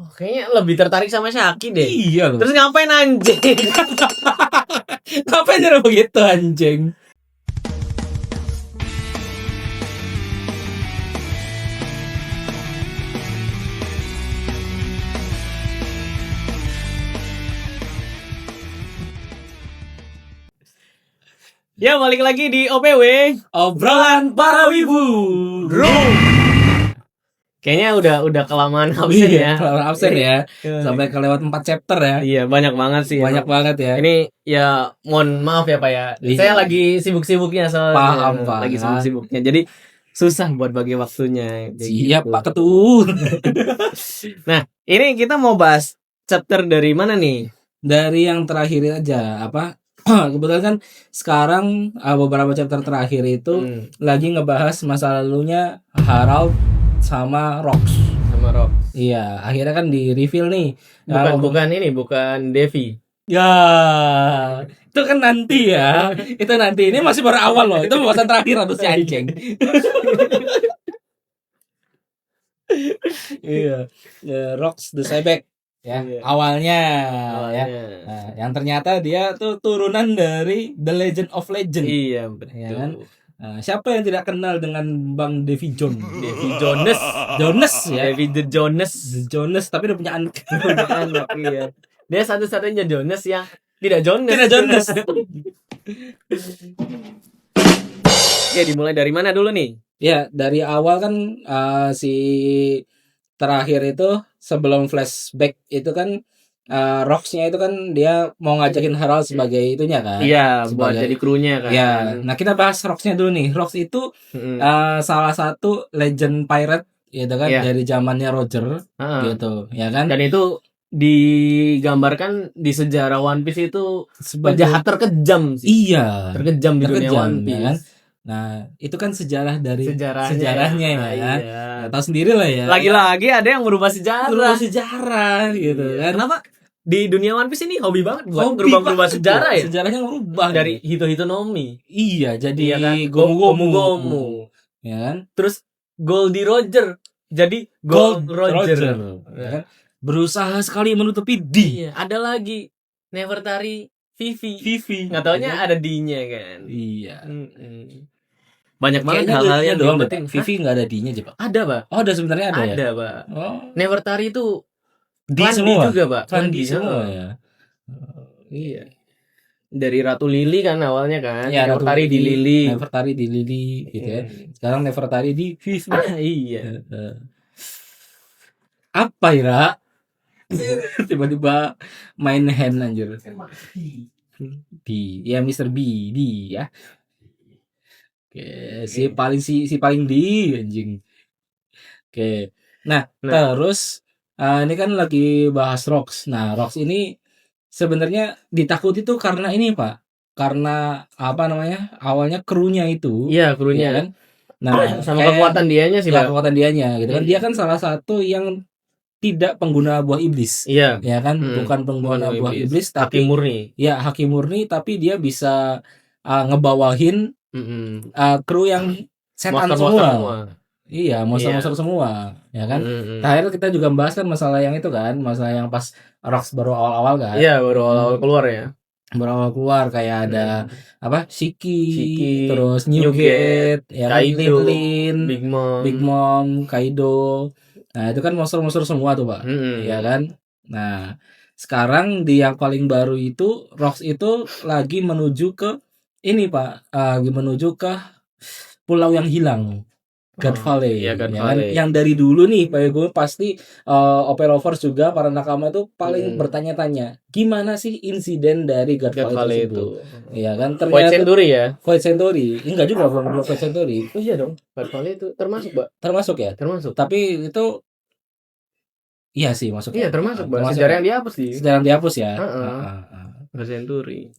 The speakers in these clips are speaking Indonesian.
Kayaknya lebih tertarik sama Shaki deh. Iya loh. Terus ngapain anjing? Ngapain cara begitu anjing? Ya balik lagi di OPW Obrolan para wibu. Kayaknya udah kelamaan absen ya. Kelamaan absen ya. Sampai kelewat 4 chapter ya. Iya banyak banget sih. Banyak banget ya. Ini ya mohon maaf ya Pak ya. Iya. Saya lagi sibuk-sibuknya soalnya. Paham. Lagi sibuk-sibuknya. Jadi susah buat bagi waktunya. Siap gitu. Pak Ketua. Nah ini kita mau bahas chapter dari mana nih? Dari yang terakhir aja apa? Kebetulan kan sekarang beberapa chapter terakhir itu lagi ngebahas masa lalunya Harald sama Rox. Iya, akhirnya kan di reveal nih. Bukan Devi. Ya, itu kan nanti ya. Itu nanti. Ini masih baru awal loh. Itu pembahasan terakhir harusnya anjing. Iya. Rox the Sebek. Ya, awalnya. Ya. Nah, yang ternyata dia tuh turunan dari The Legend of Legend. Iya, betul. Ya kan? Nah, siapa yang tidak kenal dengan Bang Davy Jones? Davy Jones ya. Davy the Jones, tapi udah punya anak. Iya. Dia satu-satunya Jones yang tidak Jones. Ya, dimulai dari mana dulu nih? Ya, dari awal kan si terakhir itu sebelum flashback itu kan Rox-nya itu kan dia mau ngajakin Harald sebagai itunya kan. Iya, buat jadi krunya kan. Iya. Nah, kita bahas Rox-nya dulu nih. Rox itu salah satu legend pirate gitu kan dari zamannya Roger gitu, ya kan? Dan itu digambarkan di sejarah One Piece itu penjahat terkejam sih. Iya. Terkejam di dunia One Piece. Ya kan? Nah, itu kan sejarah dari sejarahnya ya kan. Iya. Ya, tahu sendiri lah ya. Lagi-lagi ada yang merubah sejarah. Gitu kan. Kenapa? Di dunia One Piece ini hobi banget buat berubah sejarah ya. Sejarahnya ngerubah dari Hito Nomi. Iya, jadi kan? Gomu. Ya kan? Terus Goldie Roger jadi Gold Roger. Ya kan? Berusaha sekali menutupi D. Iya, ada lagi Nefertari Vivi. Enggak taunya ada D-nya kan. Iya. Banyak banget hal-hal yang doang penting. Vivi enggak ada D-nya aja, Pak. Ada, Pak. Oh, ada sebenarnya ada ya? Ada, Pak. Oh. Nefertari itu D semua juga, Pak. D semua ya. Iya. Dari Ratu Lili kan awalnya kan. Ya, Nefertari di Lili gitu ya. Sekarang Nefertari di Vivi. Iya. Apa ya? Tiba-tiba main hand anjir. B. Ya Mr. B ya. Oke, si paling di anjing. Oke. Nah, terus ini kan lagi bahas Rox. Nah, Rox ini sebenarnya ditakuti tuh karena ini, Pak. Karena apa namanya? Awalnya krunya itu. Iya, krunya kan. Nah, sama kekuatan dianya sih, Pak. Kekuatan dianya gitu kan. Dia kan salah satu yang tidak pengguna buah iblis. Iya. Ya kan? Bukan pengguna buah iblis tapi haki murni. Ya, haki murni tapi dia bisa ngebawahin kru yang setan semua. Iya, monster semua, ya kan? Akhirnya kita juga bahas kan masalah yang itu kan, masalah yang pas Rox baru awal-awal kan. Iya, baru awal keluar ya. Baru awal keluar kayak ada apa? Shiki, terus Newgate, ya kan? Lin, Big Mom, Kaido. Nah, itu kan monster-monster semua tuh, Pak. Ya kan? Nah, sekarang di yang paling baru itu Rox itu lagi menuju ke ini, Pak. Lagi menuju ke pulau yang hilang. God Valley, ya kan? Yang dari dulu nih, Pak gue pasti OP lovers juga para nakama tuh paling bertanya-tanya, gimana sih insiden dari God Valley itu? Iya kan? Ternyata Void Century. Enggak juga belum Void Century. Oh iya dong. God Valley itu termasuk, Pak. Termasuk ya? Termasuk. Tapi itu iya sih masuk. Iya, termasuk, Pak. Sejarah yang dihapus sih. Sejarah yang dihapus ya. God Century.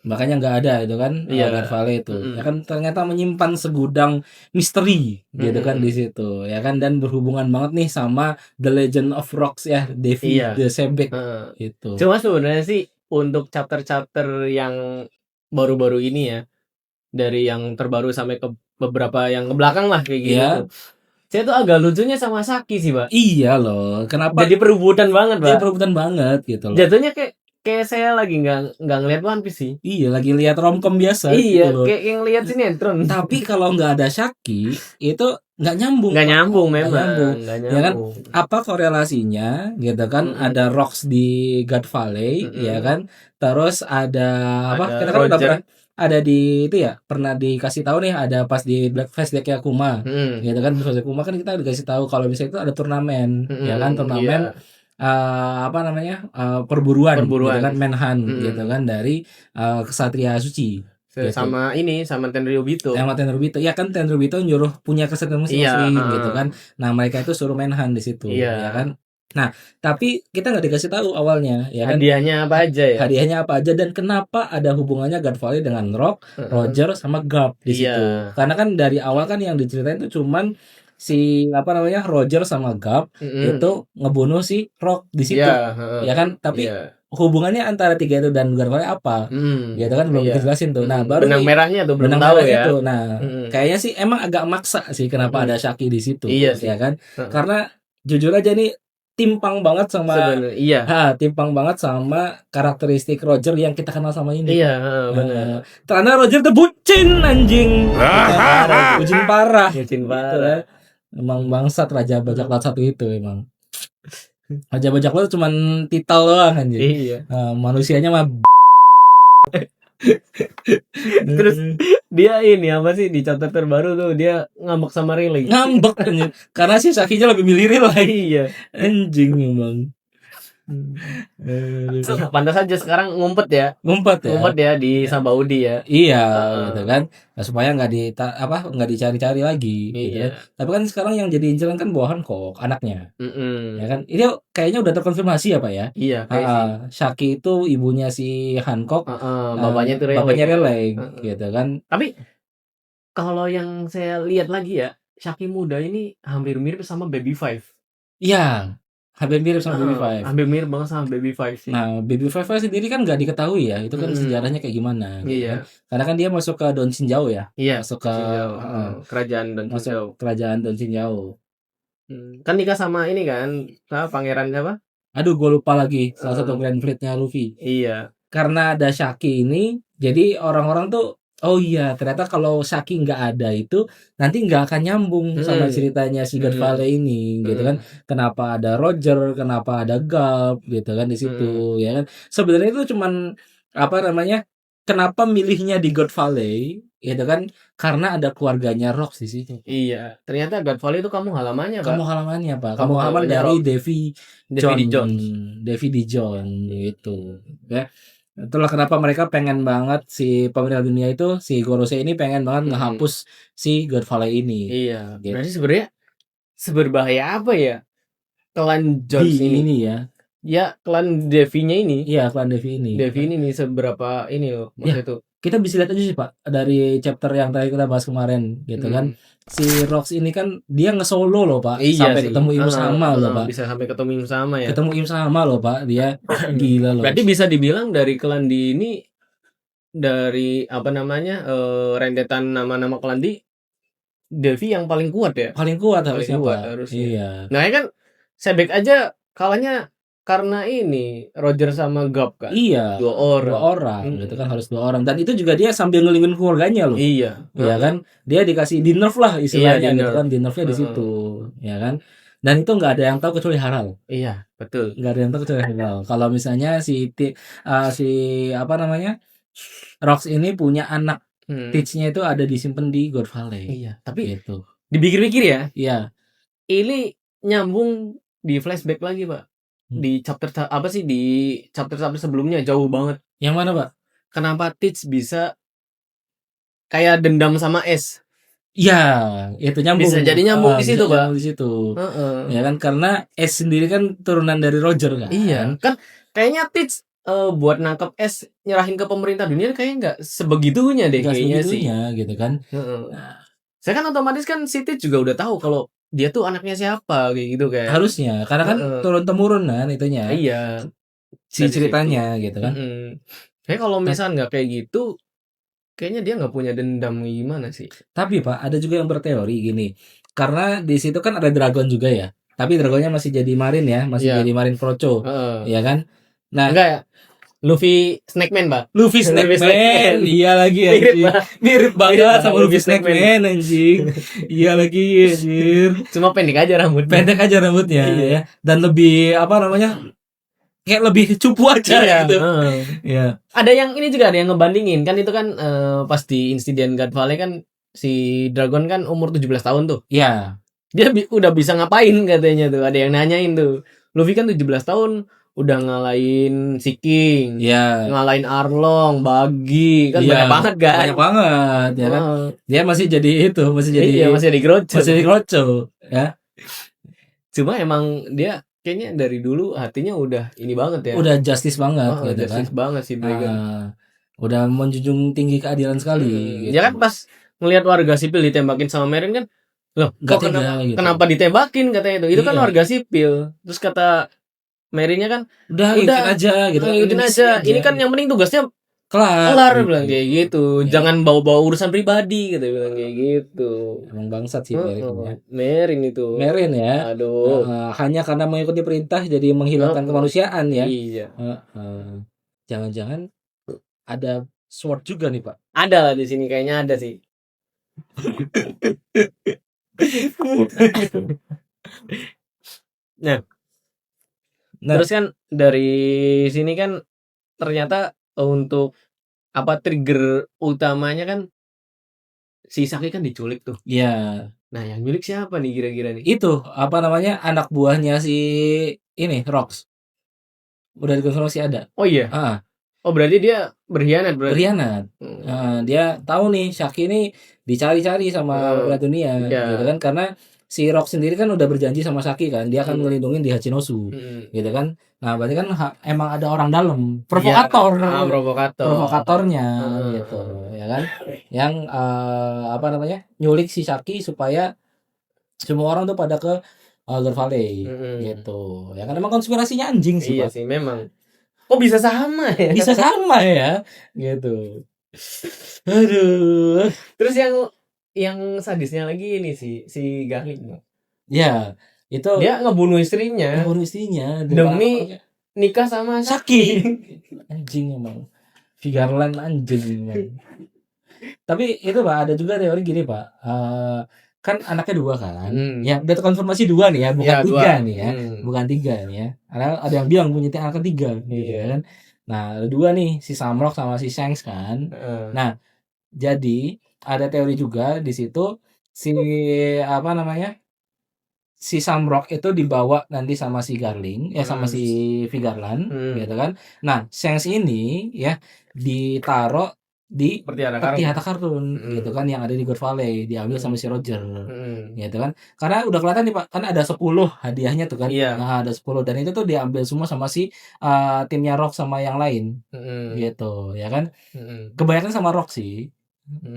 Makanya nggak ada itu kan God Valley itu ya kan, ternyata menyimpan segudang misteri gitu kan di situ ya kan, dan berhubungan banget nih sama The Legend of Rox ya, Davy the Sebek itu. Cuma sebenarnya sih untuk chapter-chapter yang baru-baru ini ya, dari yang terbaru sampai ke beberapa yang ke belakang lah kayak gitu, Saya tuh agak lucunya sama Saki sih, Pak. Iya loh, kenapa? Jadi perebutan banget, Pak. Jadi perebutan banget gitu loh. Jatuhnya kayak saya lagi nggak ngeliat One Piece sih. Iya, lagi lihat romcom biasa. Iya, gitu loh. kayak yang lihat sinetron. Tapi kalau nggak ada Shaki itu nggak nyambung. Nggak nyambung memang. Nggak nyambung. Nggak Ya kan? nyambung. Apa korelasinya gitu kan? Ada Rocks di God Valley, ya kan? Terus ada apa? Kita kan udah pernah ada di itu ya, pernah dikasih tahu nih, ada pas di Black Flashback Kuma, gitu kan? Flashback Kuma kan kita dikasih tahu kalau misalnya itu ada turnamen, ya kan? Turnamen apa namanya? Perburuan gitu kan, manhunt gitu kan, dari kesatria suci. Gitu. Sama Tenryubito. Sama Tenryubito. Ya kan Tenryubito nyuruh punya kesatria masing-masing gitu kan. Nah, mereka itu suruh manhunt di situ, ya kan? Nah, tapi kita nggak dikasih tahu awalnya, ya kan? Hadiahnya apa aja ya? Hadiahnya apa aja dan kenapa ada hubungannya God Valley dengan Rock, Roger sama Garp di situ. Karena kan dari awal kan yang diceritain itu cuman si apa namanya Roger sama Garp itu ngebunuh si Rock di situ, ya kan? Tapi hubungannya antara tiga itu dan God Valley apa? Gitu kan belum dijelasin tuh. Nah, baru benang merahnya tuh belum tahu ya. Itu. Nah, kayaknya sih emang agak maksa sih kenapa ada Shaki di situ, ya kan? Karena jujur aja nih timpang banget sama timpang banget sama karakteristik Roger yang kita kenal sama ini. Iya, benar. Karena Roger tuh bucin anjing. Bucin parah. Bucin parah. Emang bangsat Raja Bajak Laut 1 itu emang. Raja Bajak Laut cuman titel doang anjing. Iya. Manusianya mah terus dia ini apa sih di chapter terbaru tuh dia ngambek sama Riley. Ngambek anjing. Karena si Sakinya lebih milih Riley. Iya. Anjing emang. Pantas aja sekarang ngumpet ya di Sabaudi ya. Iya, gitu kan. Nah, supaya nggak dicari-cari lagi. Gitu kan. Tapi kan sekarang yang jadi inceran kan bawahan kok anaknya, ya kan. Ini kayaknya udah terkonfirmasi ya Pak ya. Iya. Shaki itu ibunya si Hancock, bapaknya Riley, gitu kan. Tapi kalau yang saya lihat lagi ya, Shaki muda ini hampir mirip sama Baby Five. Iya. Hampir mirip sama Baby Five. Hampir mirip banget sama Baby Five sih. Nah, Baby Five sendiri kan nggak diketahui ya, itu kan sejarahnya kayak gimana. Gitu kan. Karena kan dia masuk ke Don Shinjao ya. Iya. Masuk ke kerajaan Don Shinjao. Kerajaan Don Shinjao. Kan nikah sama ini kan, pangeran apa? Aduh, gue lupa lagi. Salah satu Grand Fleet-nya Luffy. Iya. Karena ada Shaki ini, jadi orang-orang tuh oh iya, ternyata kalau Shaki nggak ada itu nanti nggak akan nyambung sama ceritanya si God Valley ini, gitu kan? Kenapa ada Roger, kenapa ada Garp, gitu kan di situ, ya kan? Sebenarnya itu cuman apa namanya? Kenapa milihnya di God Valley, gitu kan? Karena ada keluarganya Rock di situ. Iya, ternyata God Valley itu kamu halamannya, Pak. Kamu halamannya, Pak. Kamu halaman dari Davy Jones, gitu. Ya. Itulah kenapa mereka pengen banget si pemerintah dunia itu si Gorosei ini pengen banget ngehapus si God Valley ini. Iya. Gitu. Berarti sebenarnya seberbahaya apa ya klan Jones ini ya? Ya klan Devi-nya ini. Iya, klan Devi ini. Devi ini nih seberapa ini loh maksud itu. Kita bisa lihat aja sih Pak dari chapter yang tadi kita bahas kemarin gitu kan. Si Rox ini kan dia nge-solo loh Pak, sampai ketemu Im sama loh Pak. Bisa sampai ketemu Im sama ya. Ketemu Im sama loh Pak, dia gila loh. Berarti bisa dibilang dari klan di ini dari apa namanya rentetan nama-nama klan di Devi yang paling kuat ya. Paling kuat harusnya Pak. Iya. Nah kan Sebek aja kalahnya karena ini Roger sama Garp kan. Iya. Dua orang. Gitu kan harus 2 orang. Dan itu juga dia sambil ngelindungin keluarganya loh. Iya. Iya kan? Dia dikasih di nerf lah istilahnya gitu kan. Di nerfnya di situ, ya kan? Dan itu nggak ada yang tahu kecuali Harald. Iya, betul. Nggak ada yang tahu kecuali Harald. Kalau misalnya si apa namanya? Rox ini punya anak. Teach-nya itu ada disimpan di God Valley. Iya, tapi gitu. Dipikir-pikir ya. Iya. Ini nyambung di flashback lagi, Pak. Di chapter apa sih di chapter sebelumnya jauh banget. Yang mana Pak? Kenapa Teach bisa kayak dendam sama S? Ya, itu nyambung. Bisa jadi nyambung di situ, Pak. Di situ. Ya kan karena S sendiri kan turunan dari Roger kan. Iya, kan kayaknya Teach buat nangkep S nyerahin ke pemerintah dunia kayaknya nggak sebegitunya deh kayaknya sih. Gitu kan. Nah, saya kan otomatis kan si Teach juga udah tahu kalau dia tuh anaknya siapa kayak gitu kan. Harusnya karena kan turun temurun kan itunya. Iya. Si ceritanya gitu kan. Kayak kalau misalnya nggak kayak gitu kayaknya dia nggak punya dendam gimana sih. Tapi Pak ada juga yang berteori gini. karena di situ kan ada dragon juga ya. Tapi dragonnya masih jadi marin ya, masih jadi marin Frocho. Ya kan? Nah, enggak ya. Luffy Snakeman, Pak. Luffy Snakeman. Iya lagi anjing. Mirip banget sama Luffy Snakeman anjing. Iya lagi anjir. Cuma pendek aja rambutnya. Ya. Dan lebih apa namanya? Kayak lebih cupu aja gitu. Iya. Ada yang ini juga ada yang ngebandingin kan itu kan pas di insiden God Valley kan si Dragon kan umur 17 tahun tuh. Iya. Dia udah bisa ngapain katanya tuh. Ada yang nanyain tuh. Luffy kan 17 tahun udah ngalahin si King, ngalahin Arlong, Bagi, kan banyak banget kan? Banyak banget, ya kan? Dia masih jadi itu, masih jadi Groucho, ya. Cuma emang dia kayaknya dari dulu hatinya udah ini banget ya. Udah justice banget, gitu justice kan? banget sih Dragon. Udah menjunjung tinggi keadilan sekali. Gitu. Ya kan pas ngelihat warga sipil ditembakin sama Merin kan, loh, kok kenapa ditembakin katanya itu? Itu kan warga sipil. Terus kata Merinnya kan udah ikutin aja gitu. Ikutin aja. Ini kan yang penting tugasnya kelar bilang kayak gitu. Jangan bawa-bawa urusan pribadi gitu bilang kayak gitu. Emang bangsat sih Merin itu. Merin ya. Aduh. Hanya karena mengikuti perintah jadi menghilangkan kemanusiaan ya. Iya. Jangan-jangan ada sword juga nih, Pak. Ada lah di sini kayaknya ada sih. Nah, terus kan dari sini kan ternyata untuk apa trigger utamanya kan si Saki kan diculik tuh. Iya. Nah, yang nyulik siapa nih kira-kira nih? Itu apa namanya anak buahnya si ini Rox. Udah dikonfirmasi ada. Oh iya. Oh berarti dia berkhianat berarti. Berkhianat. Dia tahu nih Saki ini dicari-cari sama dunia gitu kan karena si Rock sendiri kan udah berjanji sama Saki kan dia akan ngelindungin di Hachinosu gitu kan. Nah berarti kan emang ada orang dalam provokatornya gitu ya kan yang apa namanya nyulik si Saki supaya semua orang tuh pada ke God Valley gitu ya kan emang konspirasinya anjing sih Pak. Sih memang. Kok bisa sama ya? Bisa sama ya gitu. Aduh. Terus yang sadisnya lagi ini si Garlic. Ya, itu dia ngebunuh istrinya. Demi nikah sama Saki. Anjing emang. Figarland anjing emang. Tapi itu Pak, ada juga teori gini Pak. Kan anaknya 2 kan. Ya, udah konfirmasi 2 nih ya, bukan 3 nih ya. Bukan 3 nih ya. Ada yang bilang punya anaknya 3 gitu kan. Nah, ada 2 nih, si Samrock sama si Shanks kan. Nah, jadi ada teori juga di situ si apa namanya? Si Samrock itu dibawa nanti sama si Garling ya sama si Figarland gitu kan. Nah, Shanks ini ya ditaruh di peti harta karun gitu kan yang ada di God Valley diambil sama si Roger gitu kan karena udah kelihatan nih Pak kan ada 10 hadiahnya tuh kan nah ada 10 dan itu tuh diambil semua sama si timnya Rock sama yang lain gitu ya kan kebanyakan sama Rock sih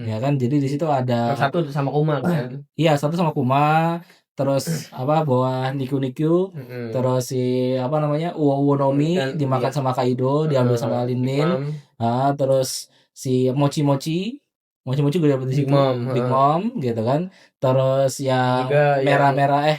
ya kan jadi di situ ada satu sama Kuma kan iya satu sama Kuma terus apa bawa Niku terus si apa namanya Uo Nomi dimakan sama Kaido diambil sama Lin Lin terus si Mochi gue dapet di situ Big Mom gitu kan terus yang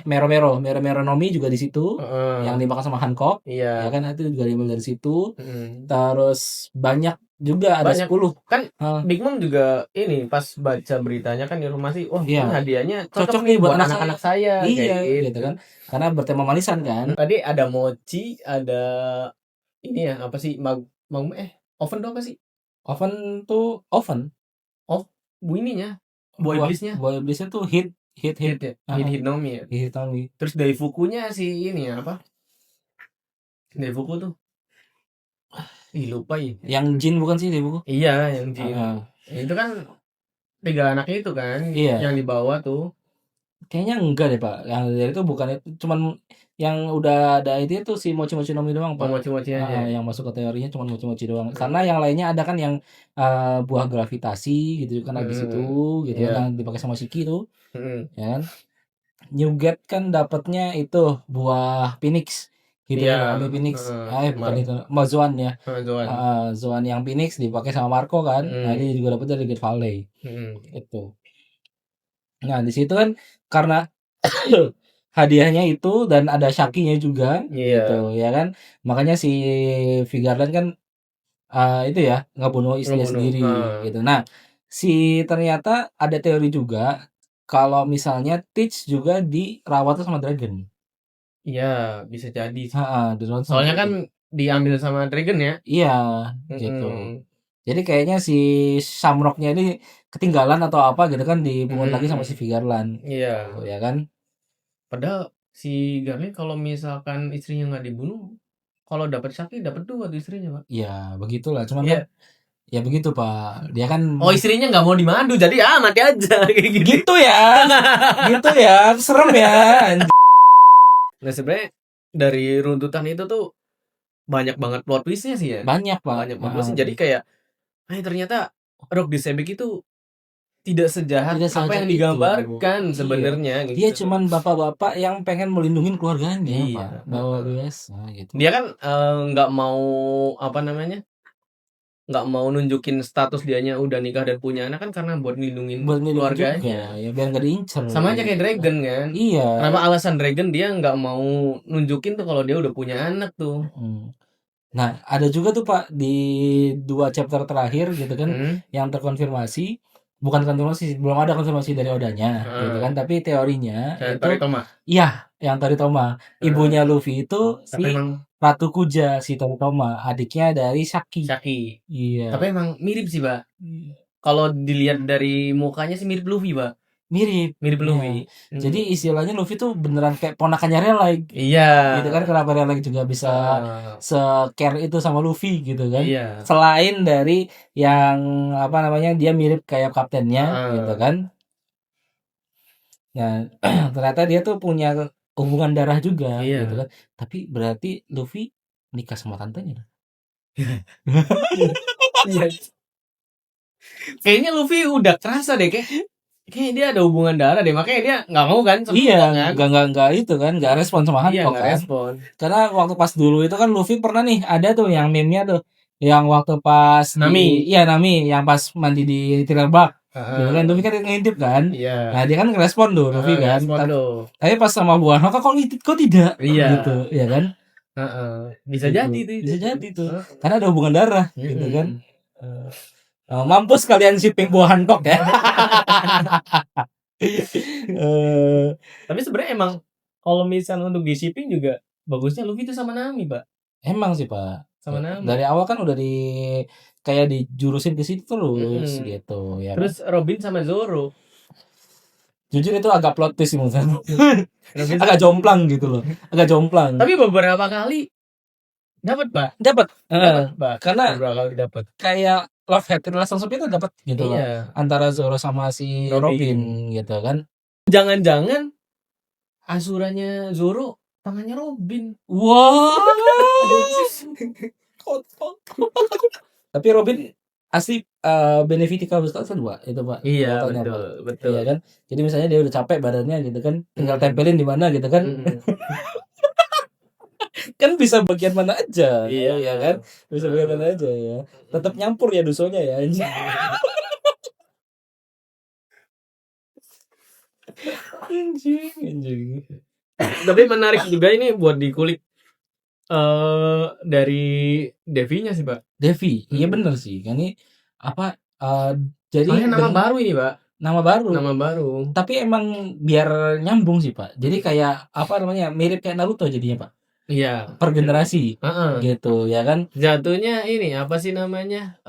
Mero Nomi juga di situ yang dimakan sama Hancock ya kan itu juga diambil dari situ terus banyak juga ada 10 kan Big Mom juga ini pas baca beritanya kan informasi ini hadiahnya cocok nih buat anak-anak saya gitu kan karena bertema manisan kan tadi ada Mochi ada ini ya apa sih oven tuh apa sih oven tuh oven bu ininya buah iblisnya tuh hit Nomi ya terus Daifukunya si ini ya apa Daifuku tuh lupa ya yang Jin bukan sih Daifuku iya yang Jin itu kan 3 anaknya itu kan yang dibawa tuh kayaknya enggak deh Pak yang dari itu bukan itu cuman yang udah ada itu tuh si Mochi Nomi doang Pak Mochi aja yang masuk ke teorinya cuma Mochi doang karena yang lainnya ada kan yang buah gravitasi gitu kan di situ gitu kan dipakai sama Shiki tuh ya kan Newgate kan dapatnya itu buah Phoenix gitu ya Phoenix bukan itu Zoan ya Zoan yang Phoenix dipakai sama Marco kan nah ini juga dapat dari God Valley itu Nah, di situ kan karena hadiahnya itu dan ada Shaki-nya juga gitu ya kan. Makanya si Vigarland kan itu ya ngebunuh istrinya sendiri gitu. Nah, ternyata ada teori juga kalau misalnya Teach juga dirawat sama Dragon. Iya, bisa jadi sih. Dirawat sama Soalnya kan Dragon. diambil sama Dragon ya. Iya, gitu. Jadi kayaknya si Shamrock-nya ini ketinggalan atau apa gitu kan dipungut lagi sama si Vigarland. Iya. Gitu, ya kan? Padahal si Garland kalau misalkan istrinya nggak dibunuh, kalau dapat Shaki dapat 2 tuh istrinya, Pak. Ya, begitulah. Cuman kan ya begitu, Pak. Dia kan istrinya nggak mau dimandu, jadi mati aja kayak gitu. Gitu ya. Gitu ya. Serem ya. Nah, sebenarnya dari runtutan itu tuh banyak banget plot twist-nya sih ya. Banyak, Pak. Banyak plot twist. Jadi kayak ternyata Rock Disebek itu tidak sejahat apa yang digambarkan sebenarnya gitu. Dia cuman bapak-bapak yang pengen melindungi keluarganya, Pak. Bawa biasa gitu. Dia kan nggak mau nggak mau nunjukin status dianya udah nikah dan punya anak kan karena buat ngelindungin keluarganya juga, ya biar nggak diincer. Sama aja kayak Dragon kan. Iya. Kenapa alasan Dragon dia nggak mau nunjukin tuh kalau dia udah punya anak tuh. Nah, ada juga tuh Pak di 2 chapter terakhir gitu kan yang terkonfirmasi, bukan konfirmasi, belum ada konfirmasi dari Odanya gitu kan, tapi teorinya itu Toritoma. Iya, yang Toritoma. Ibunya Luffy itu si Ratu Kuja, si Toritoma, adiknya dari Shaki. Iya. Tapi emang mirip sih, Pak. Kalau dilihat dari mukanya sih mirip Luffy, Pak. Mirip Luffy. Jadi istilahnya Luffy tuh beneran kayak ponakannya Rayleigh. Iya. Gitu kan, kenapa Rayleigh juga bisa se-care itu sama Luffy gitu kan. Iya. Selain dari yang dia mirip kayak kaptennya gitu kan. Nah, ternyata dia tuh punya hubungan darah juga gitu kan. Tapi berarti Luffy nikah sama tantenya. Iya. Kayaknya Luffy udah kerasa deh kayak dia ada hubungan darah deh, makanya dia nggak mau kan. Iya, nggak itu kan, nggak respon sama Hancock kan. Respon. Karena waktu pas dulu itu kan Luffy pernah nih ada tuh yang meme-nya tuh, yang waktu pas Nami yang pas mandi di Thriller Bark. Gitu kan Luffy kan ngintip kan. Nah, dia kan ngerespon tuh Luffy kan. Tapi pas sama buah Hancock kok tidak gitu, ya kan? Bisa jadi tuh. Bisa jadi tuh. Karena ada hubungan darah gitu kan. Mampus kalian shipping buah Hancock ya. Tapi sebenarnya emang kalau misalnya untuk di shipping juga bagusnya Luffy itu sama Nami, Pak. Emang sih, Pak. Sama Nami. Dari awal kan udah kayak dijurusin ke situ terus gitu ya. Terus kan? Robin sama Zoro. Jujur itu agak plot twist sih menurut saya. Agak jomplang gitu loh. Agak jomplang. Tapi beberapa kali dapat, Pak. Karena beberapa kali dapat. Kayak love hate relationship itu dapat gitu loh. Antara Zoro sama si Robin gitu kan. Jangan-jangan asurannya Zoro tangannya Robin. Wow. Tapi Robin asli benefitika sekali Pak itu Pak. Iya, betul. Iya kan. Jadi misalnya dia udah capek badannya gitu kan, tinggal tempelin di mana gitu kan. Kan bisa bagian mana aja. Iya kan? Bisa bagian mana aja ya. Tetap nyampur ya dusonya ya. Anjing. Tapi menarik juga ini buat dikulik dari Devi-nya sih, Pak. Devi, iya bener sih. Ini jadi nama baru ini, Pak. Nama baru. Tapi emang biar nyambung sih, Pak. Jadi kayak mirip kayak Naruto jadinya, Pak. Iya. Per generasi. Gitu, ya kan? Jatuhnya ini apa sih namanya?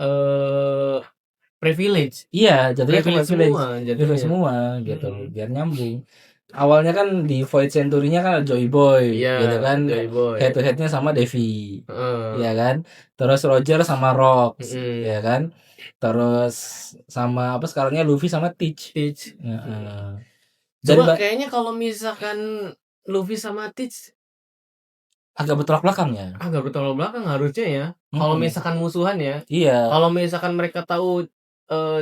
Privilege. Iya, jatuhnya privilege semua gitu. Biar nyambung. Awalnya kan di Void Century-nya kan Joy Boy gitu kan. Head to head-nya sama Devi. Ya kan? Terus Roger sama Rox, ya kan? Terus sama sekarangnya Luffy sama Teach. Coba kayaknya kalau misalkan Luffy sama Teach agak bertolak belakang ya. Harusnya ya. Kalau misalkan musuhan ya. Iya. Kalau misalkan mereka tahu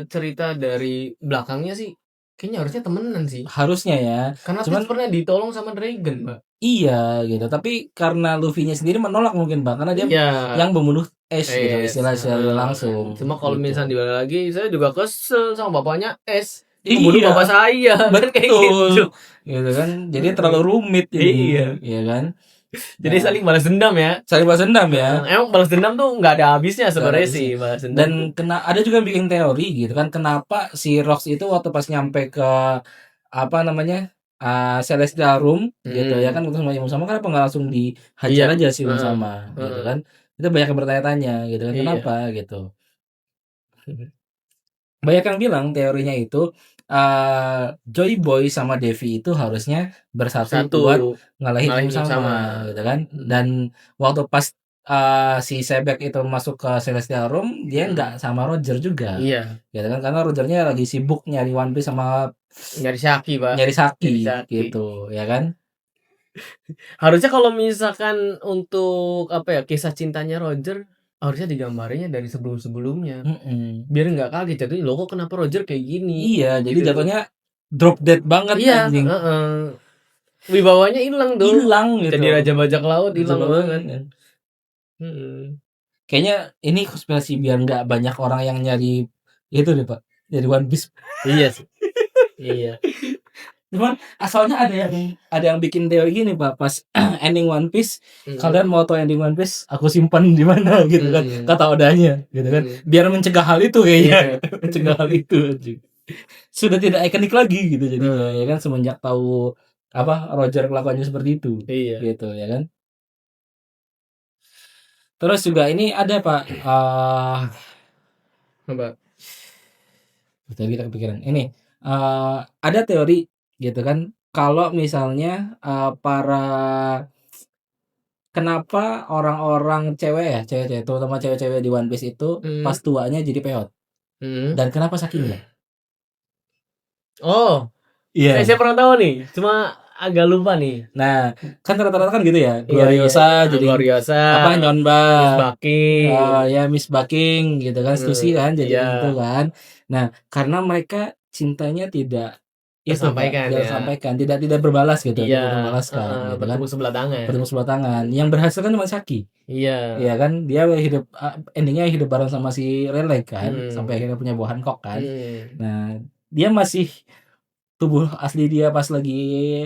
cerita dari belakangnya sih kayaknya harusnya temenan sih. Harusnya ya. Karena Teach pernah ditolong sama Dragon, Pak. Iya gitu. Tapi karena Luffy-nya sendiri menolak mungkin, Pak. Karena dia yang membunuh Ace gitu istilahnya langsung. Cuma kalau misalnya dibalik lagi, saya juga kesel sama bapaknya Ace. membunuh bapak saya. Betul. Gitu kan. Jadi terlalu rumit ini. Iya kan. Jadi saling balas dendam ya. Saling balas dendam ya. Emang balas dendam tuh nggak ada habisnya sebenarnya sih balas dendam. Dan ada juga yang bikin teori gitu kan, kenapa si Rox itu waktu pas nyampe ke apa namanya Celestial Room gitu ya kan, ketemu sama sama, kenapa nggak langsung dihajar aja si sama gitu kan. Itu banyak yang bertanya-tanya gitu kan, kenapa gitu. Banyak yang bilang teorinya itu Joy Boy sama Devi itu harusnya bersatu buat ngalahin sama gitu kan. Dan waktu pas si Sebek itu masuk ke Celestial Room, dia nggak sama Roger juga. Iya. Gitu kan, karena Rogernya lagi sibuk nyari One Piece sama nyari Shaki, Pak. Nyari Shaki gitu, ya kan? Harusnya kalau misalkan untuk apa ya, kisah cintanya Roger harusnya digambarnya dari sebelum-sebelumnya. Biar nggak kaget jatuhnya, loh kok kenapa Roger kayak gini. Iya, jadi jatuhnya drop dead banget. Iya, wibawanya hilang tuh. Hilang gitu. Jadi raja bajak laut hilang banget. Kayaknya ini konspirasi biar nggak banyak orang yang nyari itu deh Pak, jadi One Piece. Iya sih. Iya. Cuman asalnya ada yang bikin teori gini Pak, pas ending One Piece, kalian mau tahu ending One Piece, aku simpan di mana gitu kan, kata Odanya gitu kan, biar mencegah hal itu kayaknya. Mencegah hal itu sudah tidak ikonik lagi gitu jadinya, ya kan, semenjak tahu apa Roger kelakuannya seperti itu. Iya. Gitu ya kan. Terus juga ini ada Pak, apa? Tadi kita kepikiran ini, ada teori gitu kan, kalau misalnya kenapa orang-orang cewek terutama cewek-cewek di One Piece itu pas tuanya jadi peot, dan kenapa Shaki enggak? Oh iya, saya pernah tahu nih, cuma agak lupa nih. Nah kan rata-rata kan gitu ya, Gloriosa jadi apa, Nyonba, Miss Bucking, ya Miss Bucking gitu kan, Stussy kan jadi gitu kan. Nah karena mereka cintanya tidak disampaikan, tidak berbalas gitu, tidak berbalaskan gitu kan, bertemu sebelah tangan. Yang berhasil kan cuma Shaki. Iya kan, dia hidup endingnya hidup bareng sama si Rayleigh kan, sampai akhirnya punya buah Hancock kan. Nah dia masih tubuh asli dia pas lagi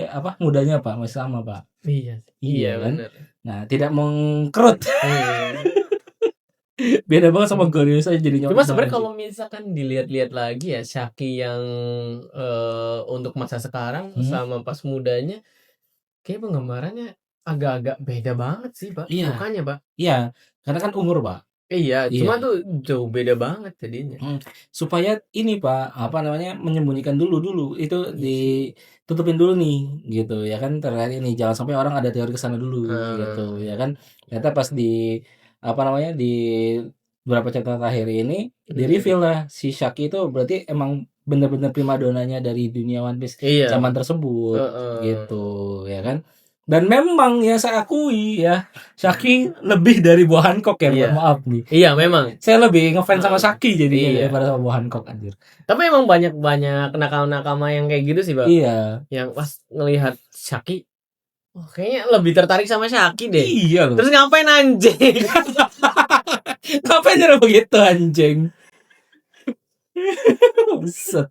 apa mudanya Pak, masih sama Pak. Iya kan. Bener. Nah tidak mengkerut. Beda banget sama Gloriosa jadinya. Cuma sebenarnya kalau misalkan dilihat-lihat lagi ya, Shaki yang untuk masa sekarang sama pas mudanya, kayak penggambarannya agak-agak beda banget sih Pak. Mukanya Pak. Iya, karena kan umur Pak. Iya, cuma tuh jauh beda banget jadinya. Supaya ini Pak, apa namanya, menyembunyikan dulu itu ditutupin dulu nih gitu ya kan, terkait ini jangan sampai orang ada teori kesana dulu gitu ya kan. Ternyata pas di apa namanya, di beberapa chapter terakhir ini di reveal lah si Shaki itu berarti emang benar-benar primadonanya dari dunia One Piece zaman tersebut gitu ya kan. Dan memang ya saya akui ya, Shaki lebih dari buah Hancock ya, maaf nih. Iya memang. Saya lebih ngefans sama Shaki jadinya daripada sama buah Hancock anjir. Tapi emang banyak nakama yang kayak gitu sih, Bang. Iya. Yang pas ngelihat Shaki, kayaknya lebih tertarik sama Shaki deh. Iya loh. Terus ngapain anjing? Ngapain nyuruh begitu anjing? Buset.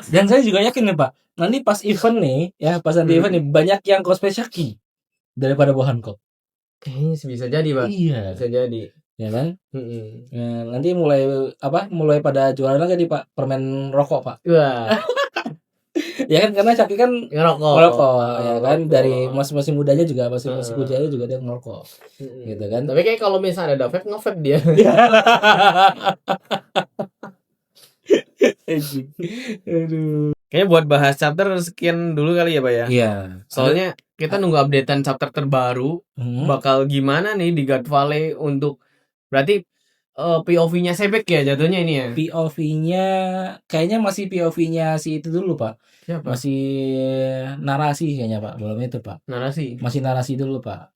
Dan saya juga yakin nih Pak, nanti pas event nih ya, pas nanti event nih banyak yang cosplay Shaki daripada buah Hancock. Kayaknya bisa jadi Pak. Iya. Bisa jadi. Ya kan? Ya, nanti mulai pada jualan lagi nih Pak, permen rokok Pak. Wah. Ya kan, karena Shaki kan ngerokok ya kan, dari masing-masing mudanya juga, masing-masing kujanya juga dia ngerokok. Gitu kan. Tapi kayak kalau misalnya ada vape, nge-vape dia. Aduh. Kayaknya buat bahas chapter sekian dulu kali ya Pak ya. Iya. Soalnya kita nunggu updatean chapter terbaru. Bakal gimana nih di God Valley untuk, berarti POV-nya Sebek ya jatuhnya ini ya. POV-nya kayaknya masih POV-nya si itu dulu Pak. Siapa? Masih narasi kayaknya Pak, belum itu Pak. Narasi. Masih narasi dulu Pak.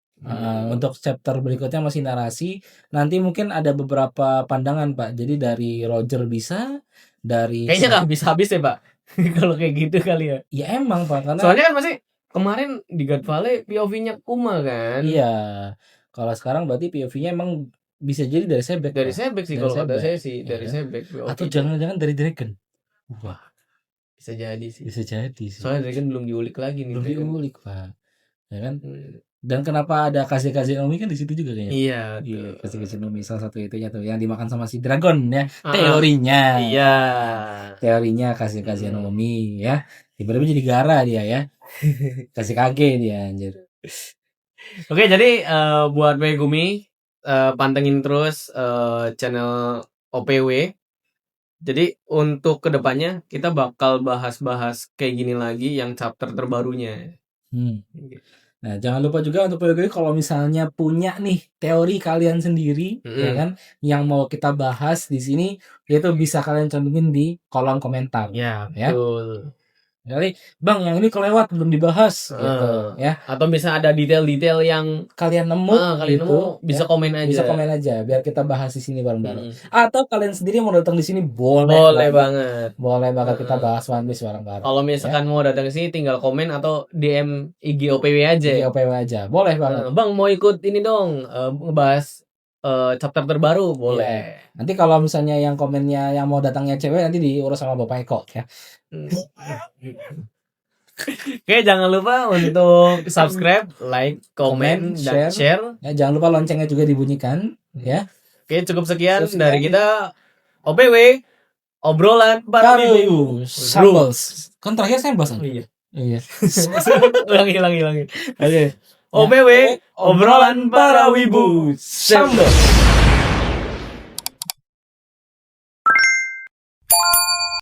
Untuk chapter berikutnya masih narasi. Nanti mungkin ada beberapa pandangan Pak. Jadi dari Roger bisa, dari kayaknya nggak habis-habis ya Pak. Kalau kayak gitu kali ya. Ya emang Pak, karena soalnya kan masih kemarin di God Valley POV-nya Kuma kan. Iya. Kalau sekarang berarti POV-nya emang bisa jadi dari Sebek. Dari Sebek sih Dari kalau kata Sebek. saya sih, Iya dari kan? Sebek. Atau jangan-jangan dari Dragon. Wah, Bisa jadi sih. bisa jadi sih. Soalnya Dragon belum diulik lagi nih. Belum diulik, Pak. Ya kan? Dan kenapa ada kasih Nomi kan di situ juga kayaknya. Iya, kasih Nomi salah satu itunya tuh yang dimakan sama si Dragon ya. Teorinya. Iya. Teorinya kasih Nomi ya. Tiba-tiba jadi Gara dia ya. Kasih kage dia anjir. Oke, jadi buat Megumi pantengin terus channel OPW. Jadi untuk kedepannya kita bakal bahas-bahas kayak gini lagi yang chapter terbarunya. Nah, jangan lupa juga untuk PWG kalau misalnya punya nih teori kalian sendiri, ya kan, yang mau kita bahas di sini, itu bisa kalian cantumin di kolom komentar. Ya, betul. Jadi, Bang, yang ini kelewat belum dibahas, gitu, ya. Atau bisa ada detail-detail yang kalian nemu, bisa komen aja. Bisa komen aja, biar kita bahas di sini bareng-bareng. Atau kalian sendiri mau datang di sini boleh banget. Boleh banget kita bahas One Piece bareng-bareng. Kalau misalkan mau datang ke sini, tinggal komen atau DM IG OPW aja. IG OPW aja, boleh banget. Bang mau ikut ini dong, ngebahas chapter terbaru, boleh. Nanti kalau misalnya yang komennya yang mau datangnya cewek nanti diurus sama Bapak Eko ya. Oke, jangan lupa untuk subscribe, like, comment, dan share. Ya, jangan lupa loncengnya juga dibunyikan ya. Oke, cukup sekian dari kita OPW, obrolan para wibu. Sambals. Kan terakhir saya bahas. Iya. Ulangi. Oke. OPW, obrolan para wibu. Sambals.